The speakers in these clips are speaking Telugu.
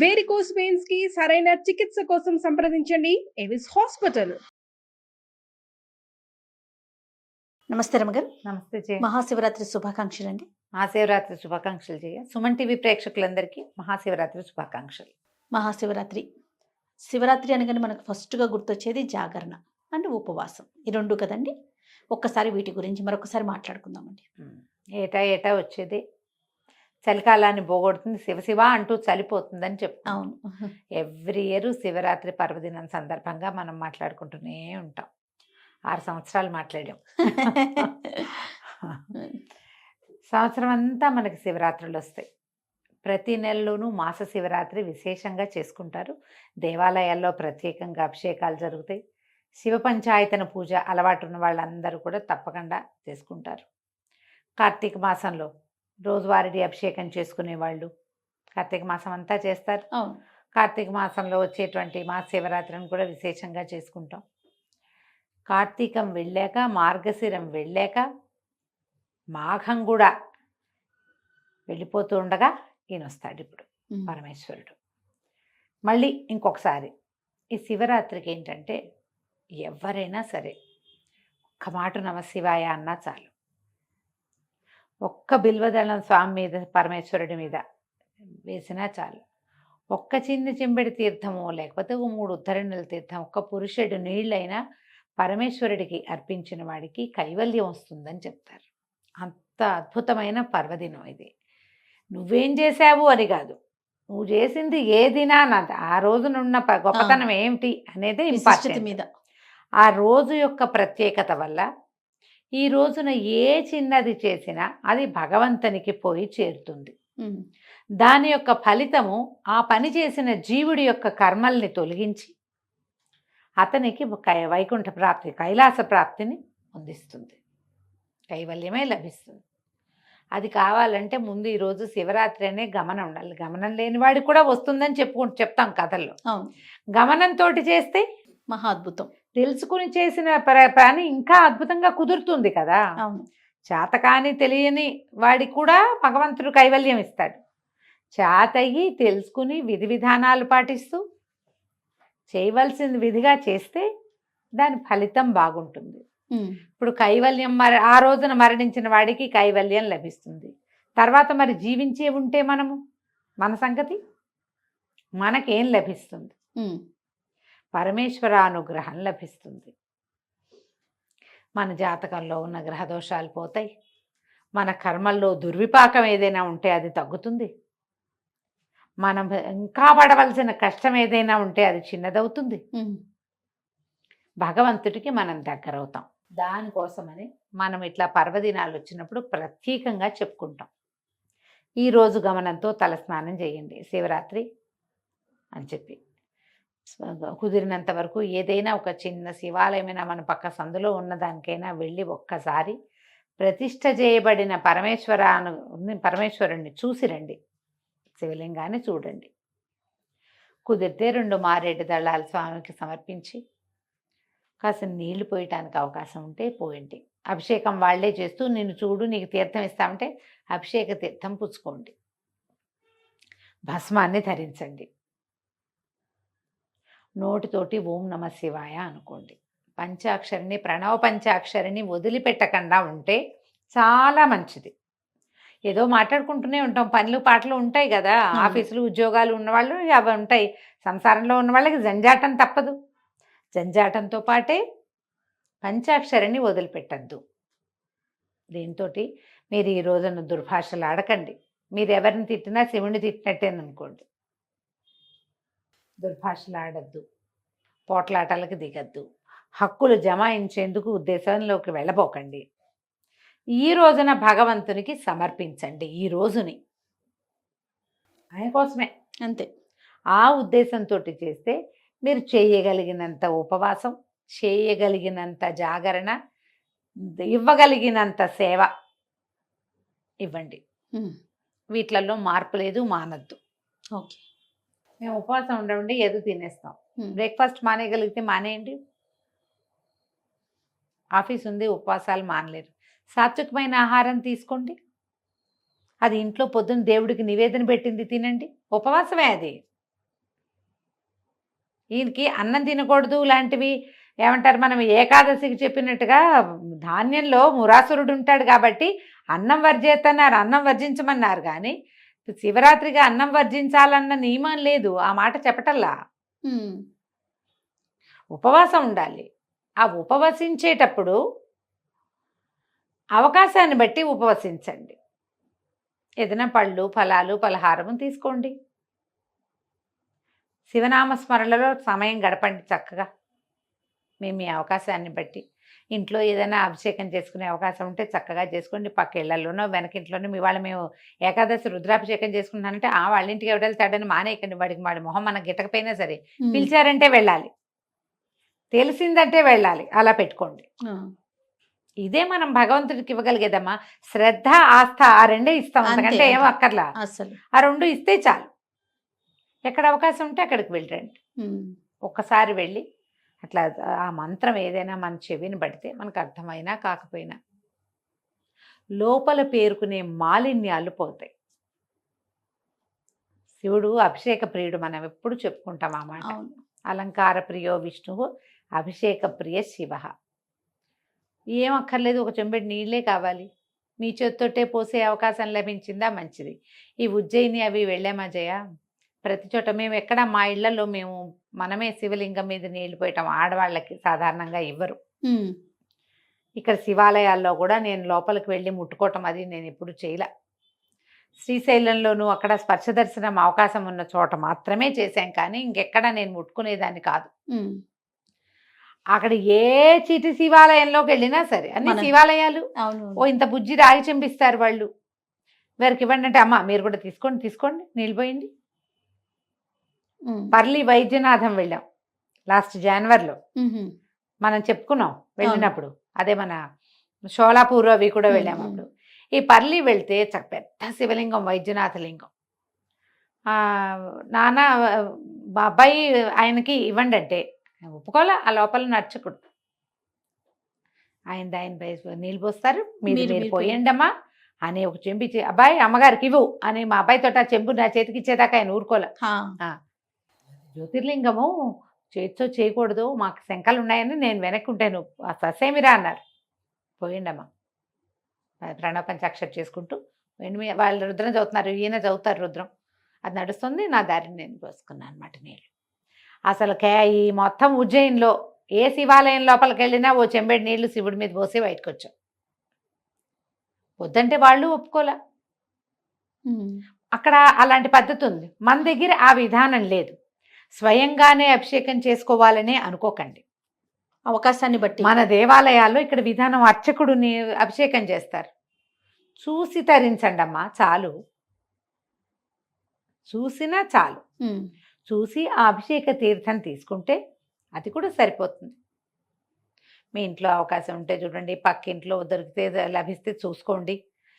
వేరికోస్ వెయిన్స్ కి సరైన చికిత్స కోసం సంప్రదించండి ఎవిస్ హాస్పిటల్. నమస్తే రమగారు. నమస్తే జయ. మహాశివరాత్రి శుభాకాంక్షలు అండి. మహాశివరాత్రి శుభాకాంక్షలు జయ. సుమన్ టీవీ ప్రేక్షకులందరికీ మహాశివరాత్రి శుభాకాంక్షలు. మహాశివరాత్రి శివరాత్రి అనగానే మనకు ఫస్ట్గా గుర్తొచ్చేది జాగరణ అండ్ ఉపవాసం, ఈ రెండు కదండి. ఒక్కసారి వీటి గురించి మరొకసారి మాట్లాడుకుందామండి. ఏటా ఏటా వచ్చేది చలికాలాన్ని పోగొడుతుంది, శివశివ అంటూ చలిపోతుందని చెప్తాం. అవును. ఎవ్రీ ఇయర్ శివరాత్రి పర్వదినం సందర్భంగా మనం మాట్లాడుకుంటూనే ఉంటాం. 6 సంవత్సరాలు మాట్లాడాం. సంవత్సరం అంతా మనకి శివరాత్రులు వస్తాయి. ప్రతి నెలలోనూ మాస శివరాత్రి విశేషంగా చేసుకుంటారు. దేవాలయాల్లో ప్రత్యేకంగా అభిషేకాలు జరుగుతాయి. శివ పంచాయతన పూజ అలవాటు ఉన్న వాళ్ళందరూ కూడా తప్పకుండా చేసుకుంటారు. కార్తీక మాసంలో రోజువారీ అభిషేకం చేసుకునేవాళ్ళు కార్తీక మాసం అంతా చేస్తారు. కార్తీక మాసంలో వచ్చేటువంటి మాస శివరాత్రిని కూడా విశేషంగా చేసుకుంటాం. కార్తీకం వెళ్ళాక, మార్గశిరం వెళ్ళాక, మాఘం కూడా వెళ్ళిపోతూ ఉండగా ఈయన వస్తాడు ఇప్పుడు పరమేశ్వరుడు. మళ్ళీ ఇంకొకసారి ఈ శివరాత్రికి ఏంటంటే ఎవరైనా సరే ఒక్క మాట నమశివాయ అన్నా చాలు, ఒక్క బిల్వదళం స్వామి మీద పరమేశ్వరుడి మీద వేసినా చాలు, ఒక్క చిన్న చెంబెడి తీర్థము లేకపోతే 3 ఉద్ధరణల తీర్థం, ఒక్క పురుషుడు నీళ్ళైనా పరమేశ్వరుడికి అర్పించిన వాడికి కైవల్యం వస్తుందని చెప్తారు. అంత అద్భుతమైన పర్వదినం ఇది. నువ్వేం చేశావు అని కాదు, నువ్వు చేసింది ఏదినా ఆ రోజునున్న గొప్పతనం ఏమిటి అనేది ఇంపార్టెంట్ మీద. ఆ రోజు యొక్క ప్రత్యేకత వల్ల ఈ రోజున ఏ చిన్నది చేసినా అది భగవంతునికి పోయి చేరుతుంది. దాని యొక్క ఫలితము ఆ పని చేసిన జీవుడి యొక్క కర్మల్ని తొలగించి అతనికి వైకుంఠ ప్రాప్తి, కైలాస ప్రాప్తిని అందిస్తుంది, కైవల్యమే లభిస్తుంది. అది కావాలంటే ముందు ఈరోజు శివరాత్రి అనే గమనం ఉండాలి. గమనం లేని వాడికి కూడా వస్తుందని చెప్తాం కథల్లో. గమనంతో చేస్తే మహా అద్భుతం. తెలుసుకుని చేసిన పని ఇంకా అద్భుతంగా కుదురుతుంది కదా. చేతకాని తెలియని వాడికి కూడా భగవంతుడు కైవల్యం ఇస్తాడు. చేతయ్యి తెలుసుకుని విధి విధానాలు పాటిస్తూ చేయవలసింది విధిగా చేస్తే దాని ఫలితం బాగుంటుంది. ఇప్పుడు కైవల్యం ఆ రోజున మరణించిన వాడికి కైవల్యం లభిస్తుంది. తర్వాత మరి జీవించే ఉంటే మన సంగతి మనకేం లభిస్తుంది? పరమేశ్వరానుగ్రహం లభిస్తుంది. మన జాతకంలో ఉన్న గ్రహదోషాలు పోతాయి. మన కర్మల్లో దుర్విపాకం ఏదైనా ఉంటే అది తగ్గుతుంది. మనం ఇంకా పడవలసిన కష్టం ఏదైనా ఉంటే అది చిన్నదవుతుంది. భగవంతుడికి మనం దగ్గరవుతాం. దానికోసమని మనం ఇట్లా పర్వదినాలు వచ్చినప్పుడు ప్రత్యేకంగా చెప్పుకుంటాం. ఈరోజు గమనంతో తలస్నానం చేయండి శివరాత్రి అని చెప్పి, కుదిరినంత వరకు ఏదైనా ఒక చిన్న శివాలయమైనా మన పక్క సందులో ఉన్నదానికైనా వెళ్ళి ఒక్కసారి ప్రతిష్ఠ చేయబడిన పరమేశ్వరుణ్ణి చూసి రండి. శివలింగాన్ని చూడండి. కుదిరితే 2 మారేడు దళాలు స్వామికి సమర్పించి కాస్త నీళ్లు పోయటానికి అవకాశం ఉంటే పోయండి. అభిషేకం వాళ్లే చేస్తూ నిన్ను చూడు నీకు తీర్థం ఇస్తామంటే అభిషేక తీర్థం పుచ్చుకోండి. భస్మాన్ని ధరించండి. నోటితోటి ఓం నమ శివాయ అనుకోండి. పంచాక్షరిని, ప్రణవ పంచాక్షరిని వదిలిపెట్టకుండా ఉంటే చాలా మంచిది. ఏదో మాట్లాడుకుంటూనే ఉంటాం, పనులు పాటలు ఉంటాయి కదా, ఆఫీసులు ఉద్యోగాలు ఉన్నవాళ్ళు అవి ఉంటాయి. సంసారంలో ఉన్న వాళ్ళకి జంజాటం తప్పదు. జంజాటంతో పాటే పంచాక్షరిని వదిలిపెట్టద్దు. దీంతో మీరు ఈ రోజున దుర్భాషలు ఆడకండి. మీరు ఎవరిని తిట్టినా శివుని తిట్టినట్టేననుకోండి. దుర్భాషలు ఆడద్దు, పోట్లాటలకు దిగద్దు, హక్కులు జమాయించేందుకు ఉద్దేశంలోకి వెళ్ళబోకండి. ఈ రోజున భగవంతునికి సమర్పించండి. ఈ రోజుని ఆయన కోసమే, అంతే. ఆ ఉద్దేశంతో చేస్తే మీరు చేయగలిగినంత ఉపవాసం, చేయగలిగినంత జాగరణ, ఇవ్వగలిగినంత సేవ ఇవ్వండి. వీటిలలో మార్పు లేదు, మానద్దు. ఓకే, మేము ఉపవాసం ఉండండి ఏదో తినేస్తాం. బ్రేక్ఫాస్ట్ మానేయగలిగితే మానేయండి. ఆఫీస్ ఉంది, ఉపవాసాలు మానలేరు. సాత్వికమైన ఆహారం తీసుకోండి. అది ఇంట్లో పొద్దున్న దేవుడికి నివేదన పెట్టింది తినండి. ఉపవాసమే అది. ఈయనకి అన్నం తినకూడదు లాంటివి ఏమంటారు, మనం ఏకాదశికి చెప్పినట్టుగా ధాన్యంలో మురాసురుడు ఉంటాడు కాబట్టి అన్నం వర్జేతన్నారు, అన్నం వర్జించమన్నారు. కానీ శివరాత్రిగా అన్నం వర్జించాలన్న నియమం లేదు, ఆ మాట చెప్పటల్లా. ఉపవాసం ఉండాలి. ఆ ఉపవసించేటప్పుడు అవకాశాన్ని బట్టి ఉపవసించండి. ఏదైనా పళ్ళు, ఫలాలు, పలహారము తీసుకోండి. శివనామస్మరణలో సమయం గడపండి చక్కగా. మేము మీ అవకాశాన్ని బట్టి ఇంట్లో ఏదైనా అభిషేకం చేసుకునే అవకాశం ఉంటే చక్కగా చేసుకోండి. పక్క ఇళ్లలోనో వెనకింట్లోనో మీ వాళ్ళు మేము ఏకాదశి రుద్రాభిషేకం చేసుకుంటానంటే వాళ్ళ ఇంటికి ఎవరు వెళ్తాడని మానేయకండి. వాడి మొహం మనకు గిట్టకపోయినా సరే పిలిచారంటే వెళ్ళాలి, తెలిసిందంటే వెళ్ళాలి, అలా పెట్టుకోండి. ఇదే మనం భగవంతుడికి ఇవ్వగలిగేదమ్మా. శ్రద్ధ, ఆస్థ ఆ రెండే ఇస్తాం, అంతకంటే ఏమో అక్కర్లా. అసలు ఆ రెండు ఇస్తే చాలు. ఎక్కడ అవకాశం ఉంటే అక్కడికి వెళ్ళండి. ఒక్కసారి వెళ్ళి అట్లా ఆ మంత్రం ఏదైనా మన చెవిని పడితే మనకు అర్థమైనా కాకపోయినా లోపల పేరుకునే మాలిన్యాలు పోతాయి. శివుడు అభిషేక ప్రియుడు, మనం ఎప్పుడు చెప్పుకుంటాం ఆ మాట. అలంకార ప్రియో విష్ణువు, అభిషేక ప్రియ శివ. ఏం అక్కర్లేదు, ఒక చెంబెడు నీళ్ళే కావాలి. మీ చేత్తోటే పోసే అవకాశం లభించిందా మంచిది. ఈ ఉజ్జయిని అవి వెళ్ళామా జయ, ప్రతి చోట మేము ఎక్కడ మా ఇళ్లలో మేము మనమే శివలింగం మీద నీళ్లు పోయటం ఆడవాళ్ళకి సాధారణంగా ఇవ్వరు. ఇక్కడ శివాలయాల్లో కూడా నేను లోపలికి వెళ్ళి ముట్టుకోవటం అది నేను ఎప్పుడు చేయలే. శ్రీశైలంలోనూ అక్కడ స్పర్శ దర్శనం అవకాశం ఉన్న చోట మాత్రమే చేశాం, కానీ ఇంకెక్కడ నేను ముట్టుకునేదాన్ని కాదు. అక్కడ ఏ చీటి శివాలయంలోకి వెళ్ళినా సరే అన్ని శివాలయాలు ఇంత బుజ్జి రాగి చెంపిస్తారు వాళ్ళు. వారికి ఇవ్వండి అంటే అమ్మ మీరు కూడా తీసుకోండి నీళ్ళు పోయండి. పర్లి వైద్యనాథం వెళ్ళాం లాస్ట్ జనవరిలో, మనం చెప్పుకున్నాం వెళ్ళినప్పుడు. అదే మన షోలాపూర్ అవి కూడా వెళ్ళాము అప్పుడు. ఈ పర్లి వెళ్తే పెద్ద శివలింగం, వైద్యనాథ లింగం. నాన్న మా అబ్బాయి ఆయనకి ఇవ్వండి అంటే ఒప్పుకోలే. ఆ లోపల నర్చకుడు ఆయన నీళ్ళు పోస్తారు, మీరు పోయండి అమ్మా అని ఒక చెంబు ఇచ్చి అబ్బాయి అమ్మగారికి ఇవ్వు అని మా అబ్బాయితో ఆ చెంబు నా చేతికి ఇచ్చేదాకా ఆయన ఊరుకోలే. జ్యోతిర్లింగము చేతితో చేయకూడదు, మాకు శంకలు ఉన్నాయని నేను వెనక్కి ఉంటాను, ససేమిరా అన్నారు. పోయండి అమ్మా, ప్రణవ పంచాక్షరి చేసుకుంటూ వాళ్ళు రుద్రం చదువుతున్నారు, ఈయన చదువుతారు రుద్రం, అది నడుస్తుంది. నా దారిని నేను పోసుకున్నాను అనమాట నీళ్ళు. అసలు ఈ మొత్తం ఉజ్జయిన్లో ఏ శివాలయం లోపలికి వెళ్ళినా ఓ చెంబెడి నీళ్లు శివుడి మీద పోసి బయటకు వచ్చాం. వద్దంటే వాళ్ళు ఒప్పుకోలే. అక్కడ అలాంటి పద్ధతి ఉంది, మన దగ్గర ఆ విధానం లేదు. స్వయంగానే అభిషేకం చేసుకోవాలనే అనుకోకండి. అవకాశాన్ని బట్టి మన దేవాలయాల్లో ఇక్కడ విధానం అర్చకుడిని అభిషేకం చేస్తారు. చూసి తరించండి అమ్మా చాలు, చూసినా చాలు. చూసి ఆ అభిషేక తీర్థం తీసుకుంటే అది కూడా సరిపోతుంది. మీ ఇంట్లో అవకాశం ఉంటే చూడండి, పక్కింట్లో దొరికితే లభిస్తే చూసుకోండి,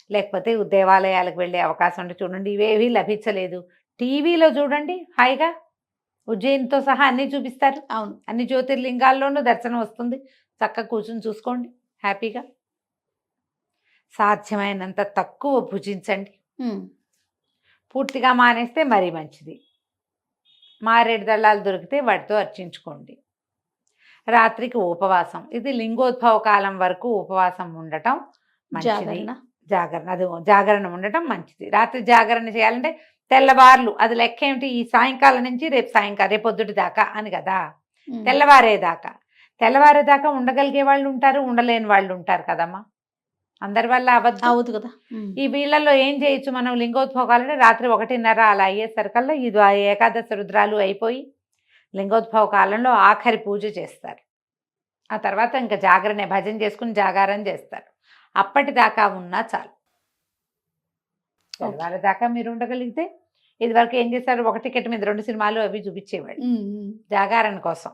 లేకపోతే దేవాలయాలకు వెళ్ళే అవకాశం ఉంటే చూడండి. ఇవేవి లభించలేదు, టీవీలో చూడండి, హాయిగా ఉజ్జయినితో సహా అన్నీ చూపిస్తారు. అవును, అన్ని జ్యోతిర్లింగాల్లోనూ దర్శనం వస్తుంది. చక్కగా కూర్చుని చూసుకోండి హ్యాపీగా. సాధ్యమైనంత తక్కువ భుజించండి. పూర్తిగా మానేస్తే మరీ మంచిది. మారేడు దళాలు దొరికితే వాటితో అర్చించుకోండి. రాత్రికి ఉపవాసం, ఇది లింగోద్భవ కాలం వరకు ఉపవాసం ఉండటం మంచిది. జాగరణ ఉండటం మంచిది. రాత్రి జాగరణ చేయాలంటే తెల్లవార్లు, అది లెక్క ఏమిటి, ఈ సాయంకాలం నుంచి రేపు పొద్దుటి దాకా అని కదా, తెల్లవారేదాకా ఉండగలిగే వాళ్ళు ఉంటారు, ఉండలేని వాళ్ళు ఉంటారు కదమ్మా. అందరి వల్ల అవద్దు కదా. ఈ వీళ్ళల్లో ఏం చేయొచ్చు మనం, లింగోద్భవాలంటే రాత్రి 1:30 అలా అయ్యేసరికల్లా ఇది ఏకాదశి రుద్రాలు అయిపోయి లింగోద్భవ కాలంలో ఆఖరి పూజ చేస్తారు. ఆ తర్వాత ఇంకా జాగరణ, భజన చేసుకుని జాగారం చేస్తారు. అప్పటిదాకా ఉన్నా చాలు. తెల్లవారేదాకా మీరు ఉండగలిగితే, ఇది వరకు ఏం చేస్తారు, ఒక టికెట్ మీద 2 సినిమాలు అవి చూపించేవాళ్ళు జాగారం కోసం.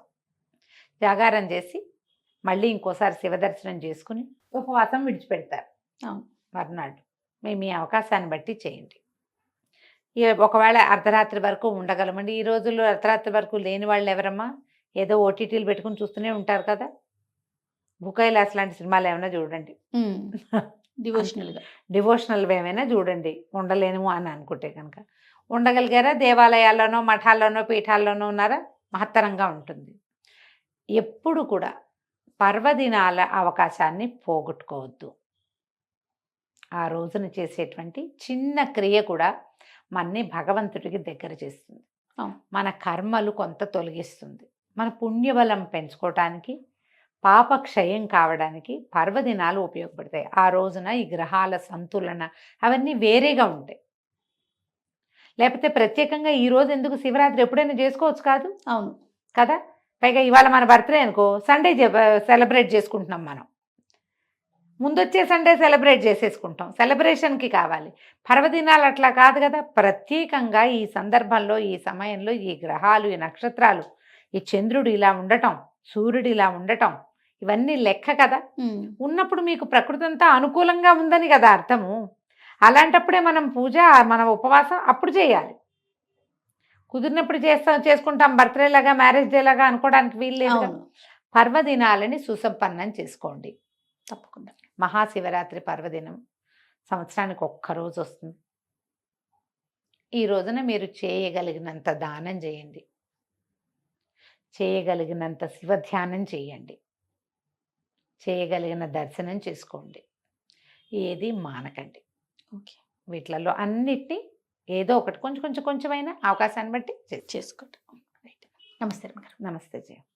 జాగారం చేసి మళ్ళీ ఇంకోసారి శివదర్శనం చేసుకుని ఉపవాసం విడిచిపెడతారు మర్నాడు. మీ అవకాశాన్ని బట్టి చేయండి. ఒకవేళ అర్ధరాత్రి వరకు ఉండగలమండి. ఈ రోజుల్లో అర్ధరాత్రి వరకు లేని వాళ్ళు ఎవరమ్మా, ఏదో ఓటీటీలు పెట్టుకుని చూస్తూనే ఉంటారు కదా. బుకైలాస్ లాంటి సినిమాలు ఏమైనా చూడండి, డివోషనల్ ఏమైనా చూడండి, ఉండలేము అని అనుకుంటే కనుక. ఉండగలిగారా? దేవాలయాల్లోనో మఠాల్లోనో పీఠాల్లోనో ఉన్నారా? మహత్తరంగా ఉంటుంది. ఎప్పుడు కూడా పర్వదినాల అవకాశాన్ని పోగొట్టుకోవద్దు. ఆ రోజున చేసేటువంటి చిన్న క్రియ కూడా మనని భగవంతుడికి దగ్గర చేస్తుంది. అవును. మన కర్మలు కొంత తొలగిస్తుంది. మన పుణ్యబలం పెంచుకోవటానికి, పాపక్షయం కావడానికి పర్వదినాలు ఉపయోగపడతాయి. ఆ రోజున ఈ గ్రహాల సంతులన అవన్నీ వేరేగా ఉంటాయి. లేకపోతే ప్రత్యేకంగా ఈ రోజు ఎందుకు శివరాత్రి ఎప్పుడైనా చేసుకోవచ్చు కాదు అవును. కదా. పైగా ఇవాళ మన బర్త్డే అనుకో, సండే సెలబ్రేట్ చేసుకుంటున్నాం మనం. ముందొచ్చే సండే సెలబ్రేట్ చేసేసుకుంటాం. సెలబ్రేషన్కి కావాలి. పర్వదినాలు అట్లా కాదు కదా. ప్రత్యేకంగా ఈ సందర్భంలో, ఈ సమయంలో ఈ గ్రహాలు, ఈ నక్షత్రాలు, ఈ చంద్రుడు ఇలా ఉండటం, సూర్యుడు ఇలా ఉండటం, ఇవన్నీ లెక్క కదా. ఉన్నప్పుడు మీకు ప్రకృతి అంతా అనుకూలంగా ఉందని కదా అర్థము. అలాంటప్పుడే మనం పూజ, మన ఉపవాసం అప్పుడు చేయాలి. కుదిరినప్పుడు చేసుకుంటాం, బర్త్డే లాగా, మ్యారేజ్ డే లాగా అనుకోవడానికి వీలు లేదు. అవును. పర్వదినాలని సుసంపన్నం చేసుకోండి. తప్పకుండా. మహాశివరాత్రి పర్వదినం సంవత్సరానికి ఒక్కరోజు వస్తుంది. ఈ రోజున మీరు చేయగలిగినంత దానం చేయండి, చేయగలిగినంత శివధ్యానం చేయండి, చేయగలిగిన దర్శనం చేసుకోండి. ఏది మానకండి. ఓకే. వీటిలలో అన్నిటినీ ఏదో ఒకటి కొంచెమైనా అవకాశాన్ని బట్టి చేసుకోండి. రైట్. నమస్తే రమ్య గారు. నమస్తే జయ.